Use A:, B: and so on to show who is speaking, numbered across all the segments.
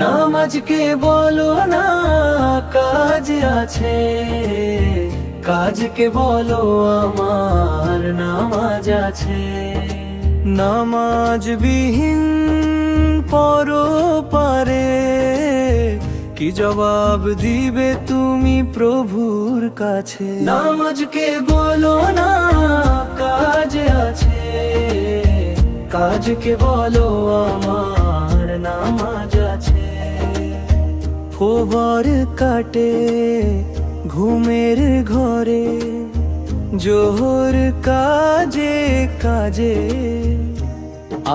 A: নামাজকে বলো না কাজ আছে, কাজকে বলো আমার নামাজ আছে। নামাজ বিহীন পরপারে কি জবাব দিবে তুমি প্রভুর কাছে? নামাজকে বলো না কাজ আছে, কাজকে বলো আমার নামাজ আছে। খবর কাটে ঘুমের ঘরে, জোহর কাজে কাজে,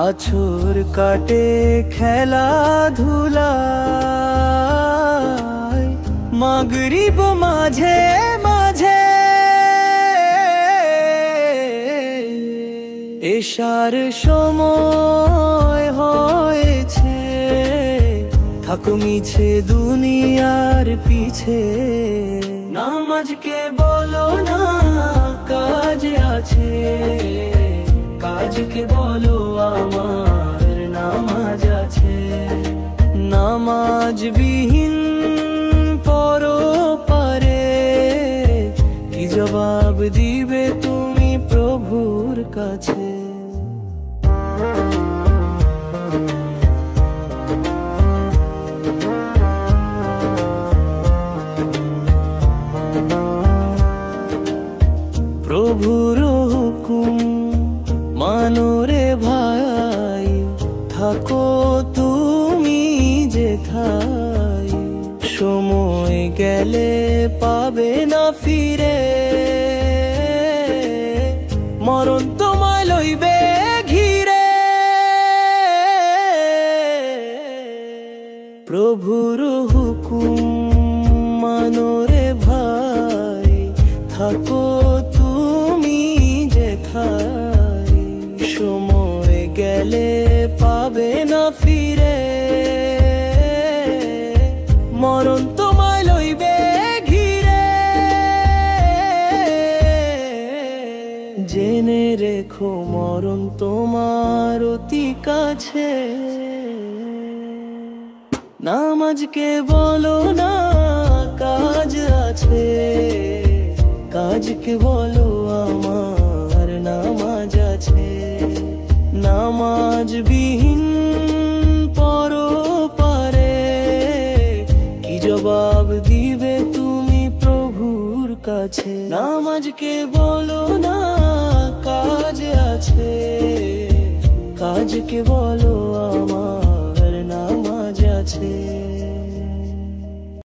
A: আছর কাটে খেলাধুলায়, মাগরিব মাঝে মাঝে, এশার সময় হয়েছে, থাকো মিছে দুনিয়ার পিছে। নামাজকে বলো না কাজ আছে, কাজকে বলো আমার নামাজ আছে। নামাজ বিহীন পরপারে কি জবাব দিবে তুমি প্রভুর কাছে? প্রভুর হুকুম মানো রে ভাই, থাকো তুমি যেথায়, সময় গেলে পাবে না ফিরে, মরণ তোমায় লইবে ঘিরে। প্রভুর হুকুম মানো রে ভাই, থাকো তুমি যেথায়, সময় গেলে পাবে না ফিরে, মরণ তোমায় লইবে ঘিরে। জেনে রেখো মরণ তোমার অতি কাছে। নামাজকে বলো না কাজ আছে, কাজকে বলো আমার নামাজ আছে। নামাজ বিহীন পরপারে কি জবাব দিবে তুমি প্রভুর কাছে? নামাজকে বলো না কাজ আছে, কাজকে বলো আমার নামাজ আছে।